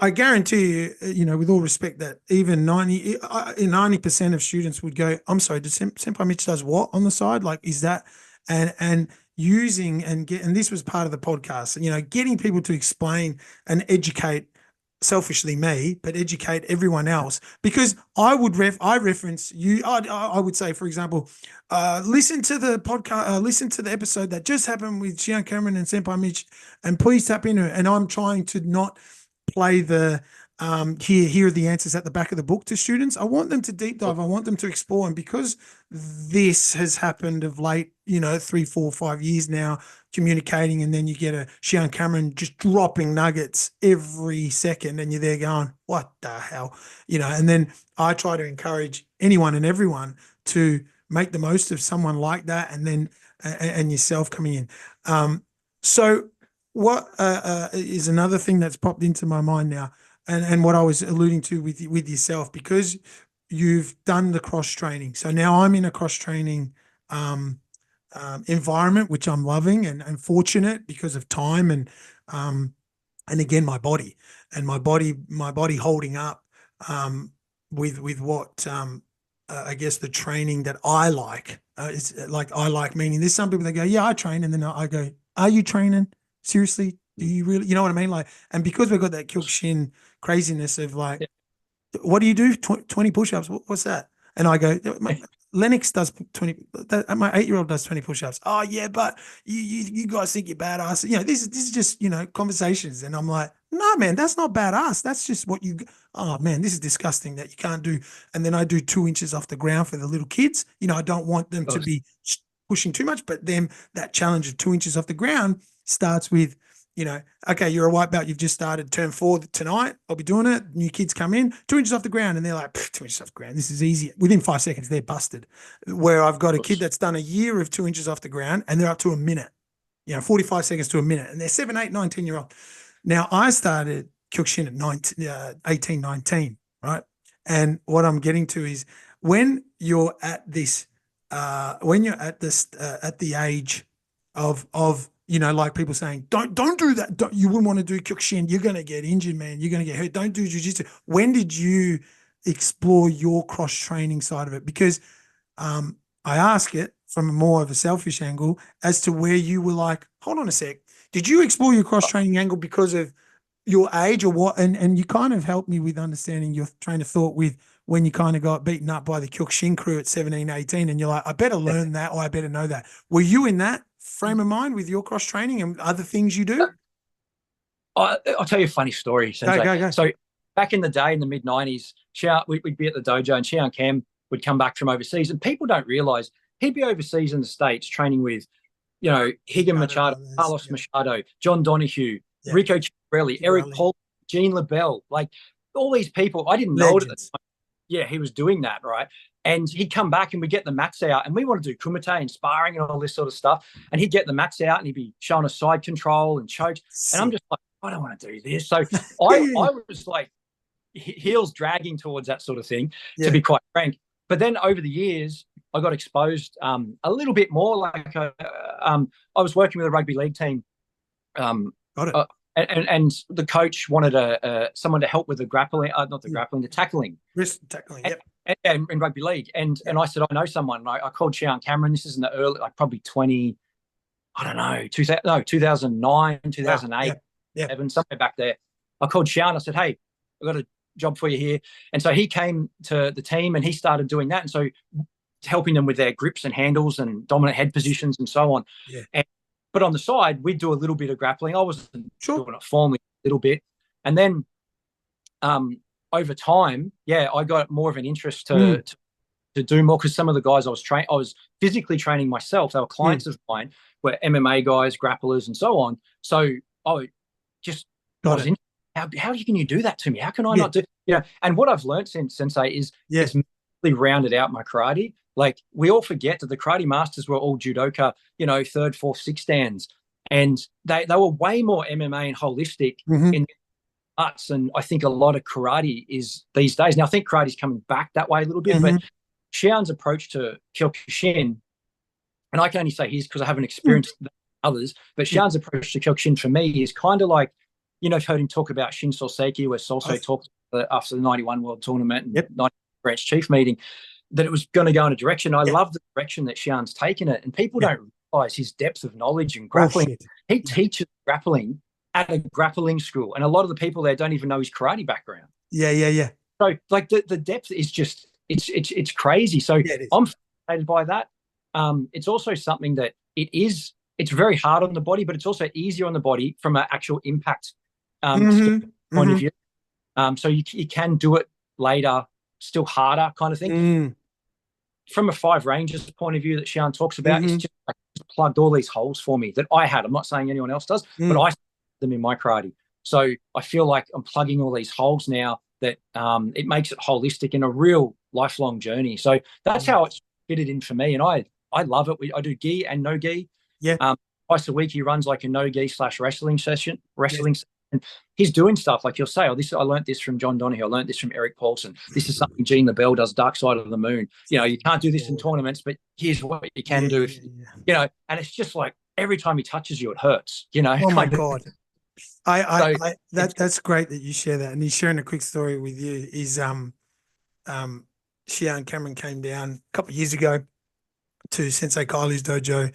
S1: I guarantee you, with all respect, that even 90% of students would go, I'm sorry, did Senpai Mitch does what on the side? Like, is that, and using and this was part of the podcast, getting people to explain and educate, selfishly me, but educate everyone else, because I reference you. I would say, for example, listen to the podcast, listen to the episode that just happened with Shihan Cameron and Senpai Mitch, and please tap into it. And I'm trying to not play the here are the answers at the back of the book to students. I want them to deep dive. I want them to explore. And because this has happened of late, 3, 4, 5 years now, communicating, and then you get a Shihan Cameron just dropping nuggets every second, and you're there going, what the hell? And then I try to encourage anyone and everyone to make the most of someone like that, and then and yourself coming in. So what is another thing that's popped into my mind now, and what I was alluding to with yourself, because you've done the cross training. So now I'm in a cross training environment, which I'm loving and fortunate because of time and again, my body holding up with what I guess the training that I like. It's like, I like, meaning there's some people that go, yeah, I train, and then I go, are you training? Seriously? Do you really, you know what I mean? Like, and because we've got that Kyokushin craziness of like, what do you do? 20 push-ups. What's that? And I go, Lennox does 20. My 8-year-old does 20 push-ups. Oh yeah, but you guys think you're badass. This is just conversations, and I'm like, no man, that's not badass. That's just what you. Oh man, this is disgusting that you can't do. And then I do 2 inches off the ground for the little kids. I don't want them to be pushing too much, but then that challenge of 2 inches off the ground starts with, okay, you're a white belt, you've just started term 4 tonight. I'll be doing it. New kids come in 2 inches off the ground, and they're like, 2 inches off the ground. This is easy. Within 5 seconds, they're busted. Where I've got a kid that's done a year of 2 inches off the ground, and they're up to a minute, 45 seconds to a minute, and they're 7, 8, 19-year-old. Now, I started Kyokushin at 18, 19, right? And what I'm getting to is when you're at this, at the age of like people saying, don't do that. You wouldn't want to do Kyokushin. You're going to get injured, man. You're going to get hurt. Don't do jiu-jitsu. When did you explore your cross-training side of it? Because I ask it from more of a selfish angle as to where you were like, hold on a sec. Did you explore your cross-training angle because of your age or what? And you kind of helped me with understanding your train of thought with when you kind of got beaten up by the Kyokushin crew at 17, 18, and you're like, I better learn that, or I better know that. Were you in that frame of mind with your cross-training and other things you do?
S2: I'll tell you a funny story.
S1: Go.
S2: So back in the day, in the mid-90s, we'd be at the dojo, and Shihan Cam would come back from overseas, and people don't realize he'd be overseas in the States training with, Higan Machado, Carlos Machado, John Donahue, Rico Chiarelli, Eric Paul, Gene LaBelle, like all these people. I didn't know it at the time. Yeah, he was doing that, right? And he'd come back and we'd get the mats out, and we want to do kumite and sparring and all this sort of stuff. And he'd get the mats out and he'd be showing us side control and chokes. And I'm just like, I don't want to do this. So I was like heels dragging towards that sort of thing, to be quite frank. But then over the years, I got exposed a little bit more. Like I was working with a rugby league team.
S1: Got it.
S2: And the coach wanted someone to help with the grappling, the tackling.
S1: Wrist tackling, yep.
S2: And in rugby league. And I said, I know someone. And I called Shihan Cameron. This is in the early, like probably 2009, 2008, 7, somewhere back there. I called Shihan. I said, hey, I've got a job for you here. And so he came to the team and he started doing that. And so helping them with their grips and handles and dominant head positions and so on. Yeah. But on the side, we'd do a little bit of grappling. I wasn't doing it formally, a little bit. And then over time, I got more of an interest to do more, because some of the guys I was physically training myself. They were clients of mine, were MMA guys, grapplers, and so on. So I just how can you do that to me? How can I not do? And what I've learned since Sensei is it's really rounded out my karate. Like, we all forget that the karate masters were all judoka, 3rd, 4th, 6th stands. And they were way more MMA and holistic in arts. And I think a lot of karate is these days. Now, I think karate's coming back that way a little bit, but Shihan's approach to Kyokushin, and I can only say his because I haven't experienced others, but Shihan's approach to Kyokushin for me is kind of like, I've heard him talk about Shin Soseki, where Soso talked after the 91 World Tournament and 90 Branch Chief meeting, that it was going to go in a direction. I love the direction that Shihan's taken it, and people don't realize his depth of knowledge in grappling. He teaches grappling at a grappling school, and a lot of the people there don't even know his karate background.
S1: Yeah.
S2: So, like, the depth is just it's crazy. So I'm fascinated by that. It's also something that it's very hard on the body, but it's also easier on the body from an actual impact point of view. So you can do it later, still harder kind of thing. From a 5 ranges point of view that Shihan talks about, it's just like plugged all these holes for me that I had. I'm not saying anyone else does, but I see them in my karate. So I feel like I'm plugging all these holes now that it makes it holistic in a real lifelong journey. So that's how it's fitted in for me. And I love it. I do gi and no gi. Twice a week he runs like a no gi / wrestling session. And he's doing stuff like he'll say, I learned this from John Donahue. I learned this from Eric Paulson. This is something Gene LaBelle does, Dark Side of the Moon. You can't do this in tournaments, but here's what you can do. And it's just like every time he touches you, it hurts,
S1: Oh my God. That's great that you share that. And he's sharing a quick story with you is Shihan Cameron came down a couple of years ago to Sensei Kailu's dojo,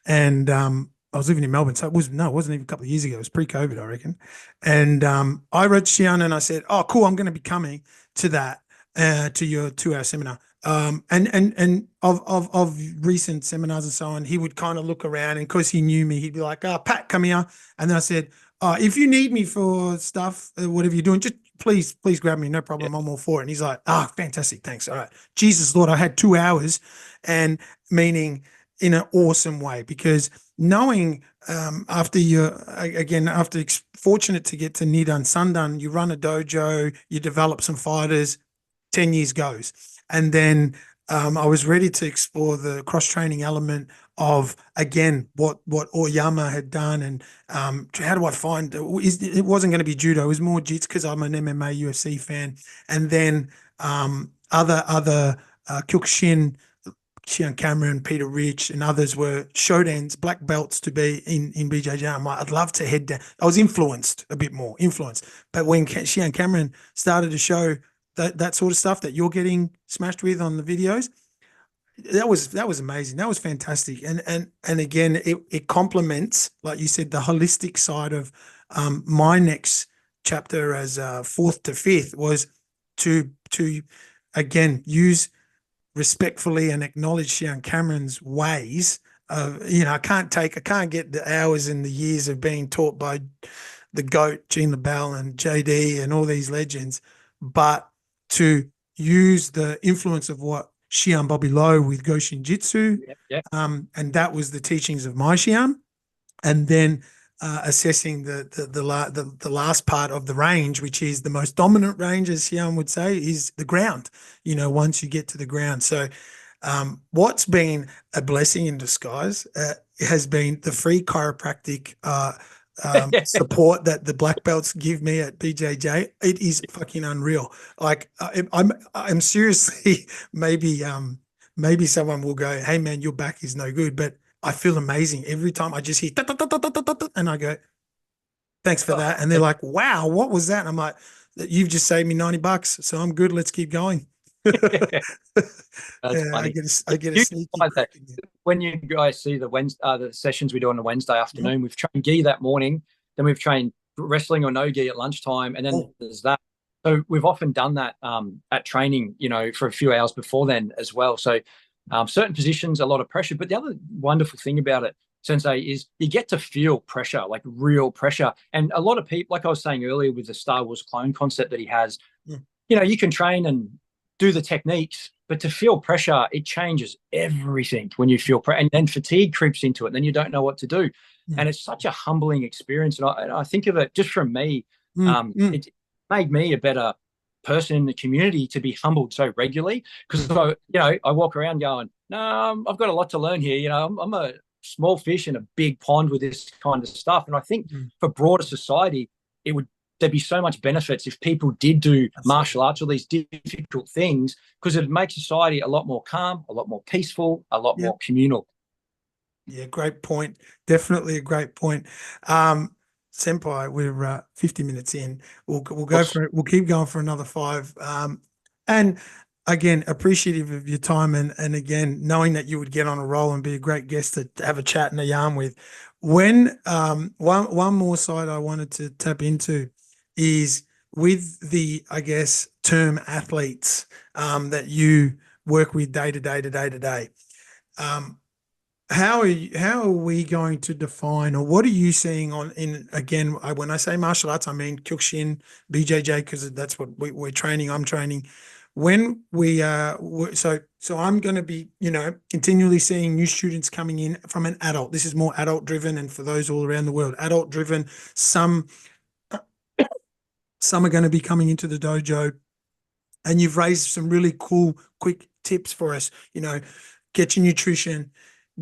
S1: and I was living in Melbourne, so it wasn't even a couple of years ago. It was pre-COVID, I reckon. And I wrote Shihan and I said, "Oh, cool, I'm going to be coming to that, to your 2-hour seminar." And of recent seminars and so on, he would kind of look around, and because he knew me, he'd be like, "Pat, come here." And then I said, "If you need me for stuff, whatever you're doing, just please grab me. No problem. I'm all for it." And he's like, "Fantastic, thanks. All right." Jesus Lord, I had 2 hours, and meaning in an awesome way, because knowing after fortunate to get to Nidan Sundan, you run a dojo, you develop some fighters, 10 years goes. And then I was ready to explore the cross-training element of, again, what Oyama had done. And how do I find, it wasn't going to be judo, it was more jits because I'm an MMA UFC fan. And then other Kyokushin, Shihan Cameron, Peter Rich, and others were Shodans, black belts to be in BJJ. I'm like, I'd love to head down. I was influenced a bit more, But when Shihan Cameron started to show that sort of stuff that you're getting smashed with on the videos, that was amazing. That was fantastic. And again, it complements, like you said, the holistic side of my next chapter as fourth to fifth was to again use respectfully and acknowledge Shihan Cameron's ways of, I can't get the hours and the years of being taught by the GOAT, Gene LaBelle and JD and all these legends, but to use the influence of what Shihan Bobby Lowe with Goshin Jitsu. And that was the teachings of my Shihan. And then assessing the last part of the range, which is the most dominant range, as Shihan would say, is the ground, once you get to the ground. So what's been a blessing in disguise has been the free chiropractic support that the black belts give me at BJJ. It is fucking unreal. Like I'm seriously, maybe someone will go, hey man, your back is no good, but I feel amazing every time I just hear and I go, thanks for that. And they're like, wow, what was that? And I'm like, you've just saved me $90, so I'm good. Let's keep going. That's
S2: funny.
S1: I get a sneaky.
S2: When you guys see the sessions we do on a Wednesday afternoon, we've trained gi that morning, then we've trained wrestling or no gi at lunchtime, and then there's that. So we've often done that at training, for a few hours before then as well. So certain positions, a lot of pressure. But the other wonderful thing about it, Sensei, is you get to feel pressure, like real pressure. And a lot of people, like I was saying earlier with the Star Wars clone concept that he has, you can train and do the techniques, but to feel pressure, it changes everything when you feel pressure. And then fatigue creeps into it. And then you don't know what to do. And it's such a humbling experience. And I think of it just from me, it made me a better person in the community to be humbled so regularly, because I walk around going, no, I've got a lot to learn here. I'm a small fish in a big pond with this kind of stuff. And I think for broader society, there'd be so much benefits if people did do martial arts, or these difficult things, because it'd make society a lot more calm, a lot more peaceful, a lot more communal.
S1: Yeah, great point. Definitely a great point. Senpai, we're 50 minutes in. We'll go for it. We'll keep going for another 5. And again, appreciative of your time, and again, knowing that you would get on a roll and be a great guest to have a chat and a yarn with. When one more side I wanted to tap into is with the, I guess, term athletes that you work with day to day. How are we going to define, or what are you seeing again, when I say martial arts, I mean Kyokushin, BJJ, because that's what we're training. I'm training. When so I'm going to be, continually seeing new students coming in from an adult. This is more adult driven, and for those all around the world, adult driven. Some are going to be coming into the dojo, and you've raised some really cool, quick tips for us. Get your nutrition,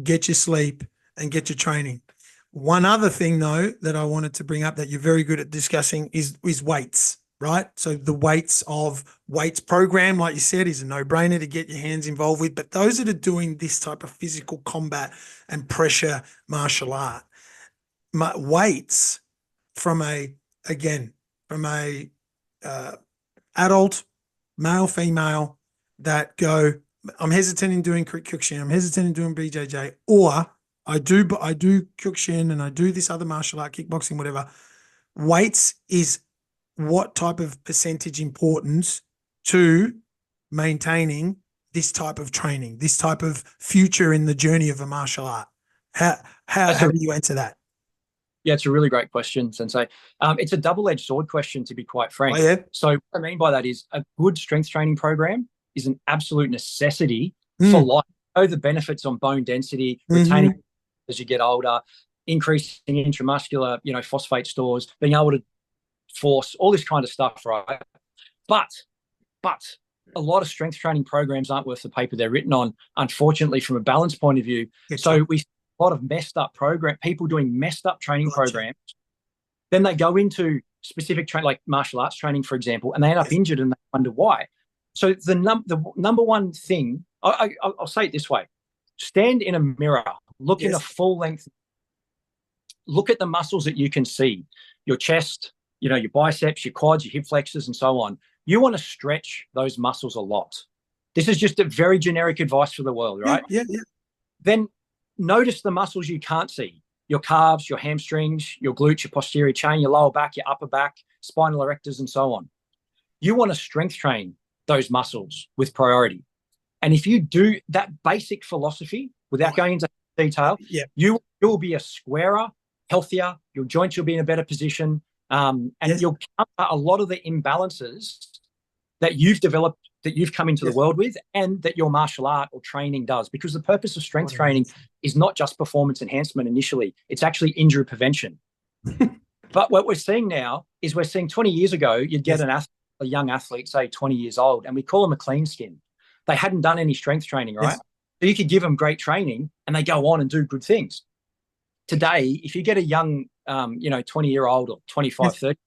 S1: get your sleep, and get your training. One other thing, though, that I wanted to bring up that you're very good at discussing is weights, right? So the weights program, like you said, is a no-brainer to get your hands involved with. But those that are doing this type of physical combat and pressure martial art, weights from a adult, male, female, that go, I'm hesitant in doing Kyokushin, I'm hesitant in doing BJJ, or I do Kyokushin and I do this other martial art, kickboxing, whatever. Weights is what type of percentage importance to maintaining this type of training, this type of future in the journey of a martial art? How do you answer that?
S2: Yeah, it's a really great question, Sensei. It's a double-edged sword question, to be quite frank.
S1: Oh, yeah?
S2: So what I mean by that is a good strength training program is an absolute necessity for life. The benefits on bone density, retaining as you get older, increasing intramuscular, phosphate stores, being able to force, all this kind of stuff, right? But a lot of strength training programs aren't worth the paper they're written on, unfortunately, from a balance point of view. So we see a lot of messed up people doing messed up training programs. Then they go into specific training, like martial arts training, for example, and they end up injured and they wonder why. So the number one thing, I'll say it this way: stand in a mirror, look in a full length, look at the muscles that you can see, your chest, your biceps, your quads, your hip flexors, and so on. You want to stretch those muscles a lot. This is just a very generic advice for the world, right?
S1: Yeah.
S2: Then notice the muscles you can't see: your calves, your hamstrings, your glutes, your posterior chain, your lower back, your upper back, spinal erectors, and so on. You want to strength train those muscles with priority. And if you do that basic philosophy without going into detail, you will be a squarer, healthier, your joints will be in a better position, and you'll counter a lot of the imbalances that you've developed, that you've come into the world with, and that your martial art or training does. Because the purpose of strength training is not just performance enhancement initially, it's actually injury prevention. But what we're seeing now is 20 years ago, you'd get a young athlete, say 20 years old, and we call them a clean skin. They hadn't done any strength training, right? So you could give them great training and they go on and do good things. Today, if you get a young, 20-year-old or 25, 30,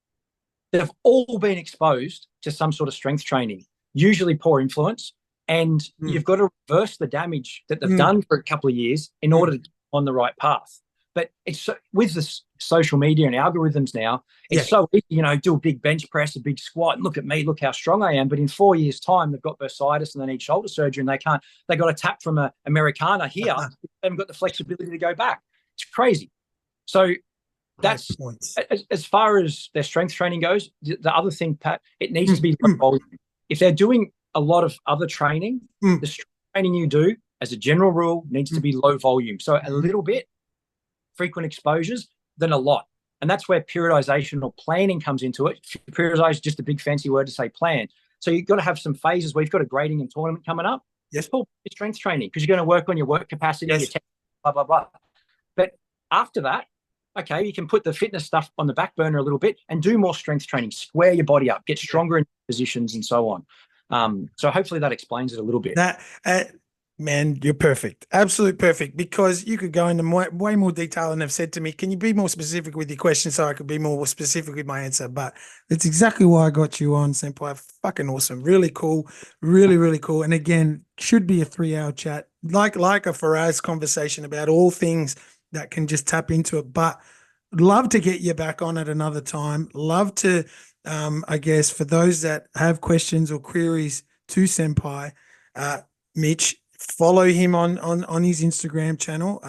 S2: they've all been exposed to some sort of strength training, usually poor influence. And you've got to reverse the damage that they've done for a couple of years in order to get on the right path. But it's with the social media and algorithms now, it's so easy, do a big bench press, a big squat, and look at me, look how strong I am. But in 4 years' time, they've got bursitis and they need shoulder surgery and they got a tap from an Americana here. They haven't got the flexibility to go back. It's crazy. So that's, as far as their strength training goes, the other thing, Pat, it needs to be low volume. If they're doing a lot of other training, the strength training you do, as a general rule, needs to be low volume. So a little bit, frequent exposures, than a lot. And that's where periodization or planning comes into it. Periodization is just a big fancy word to say plan. So you've got to have some phases where you've got a grading and tournament coming up. Yes, Paul, it's strength training because you're going to work on your work capacity, your tech, blah, blah, blah. But after that, okay, you can put the fitness stuff on the back burner a little bit and do more strength training, square your body up, get stronger in positions and so on. So hopefully that explains it a little bit.
S1: Man, you're perfect. Absolute perfect. Because you could go into way more detail and have said to me, can you be more specific with your question so I could be more specific with my answer? But it's exactly why I got you on, Senpai. Fucking awesome. Really cool. Really, really cool. And again, should be a 3-hour chat, like a Faraz conversation about all things that can just tap into it. But love to get you back on at another time. Love to, I guess, for those that have questions or queries to Senpai, Mitch, follow him on his Instagram channel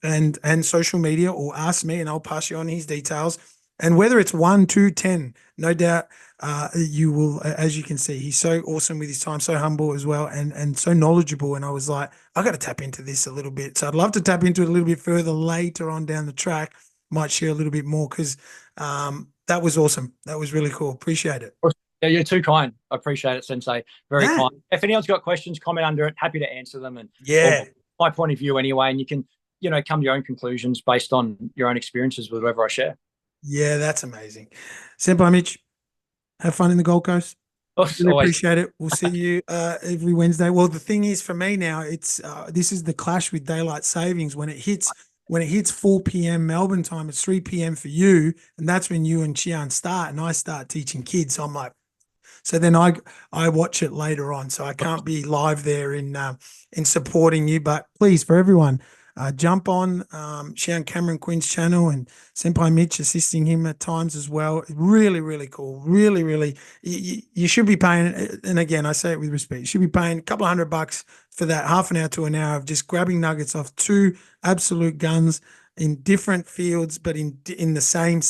S1: and social media, or ask me and I'll pass you on his details. And whether it's 1, 2, 10, no doubt you will, as you can see, he's so awesome with his time, so humble as well, and so knowledgeable. And I was like, I got to tap into this a little bit. So I'd love to tap into it a little bit further later on down the track. Might share a little bit more because that was awesome. That was really cool. Appreciate it.
S2: Yeah, you're too kind. I appreciate it, Sensei. Very kind. If anyone's got questions, comment under it. Happy to answer them. And my point of view anyway. And you can, come to your own conclusions based on your own experiences with whatever I share.
S1: Yeah, that's amazing. Senpai Mitch, have fun in the Gold Coast. Really appreciate it. We'll see you every Wednesday. Well, the thing is for me now, it's this is the clash with daylight savings. When it hits 4 p.m. Melbourne time, it's 3 p.m. for you, and that's when you and Shihan start, and I start teaching kids. So I'm like, so then I watch it later on, so I can't be live there in supporting you. But please, for everyone, jump on Shihan Cameron Quinn's channel and Senpai Mitch assisting him at times as well. Really, really cool. Really, really, you should be paying. And again, I say it with respect. You should be paying a couple of $100 for that half an hour to an hour of just grabbing nuggets off two absolute guns in different fields, but in the same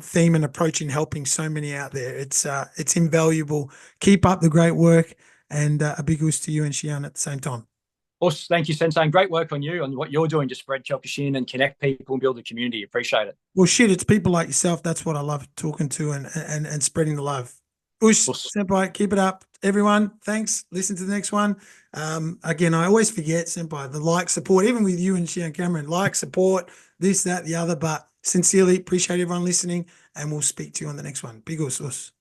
S1: theme and approach in helping so many out there. It's invaluable. Keep up the great work, and a big boost to you and Shihan at the same time.
S2: Awesome. Thank you, Sensei. And great work on you, on what you're doing to spread Kyokushin and connect people and build a community. Appreciate it.
S1: Well, shit, it's people like yourself. That's what I love talking to and spreading the love. Uchi, Senpai, keep it up. everyone, thanks. Listen to the next one. Again, I always forget, Senpai, the like, support, even with you and Shihan Cameron, like, support, this, that, the other, but sincerely appreciate everyone listening, and we'll speak to you on the next one. Big us.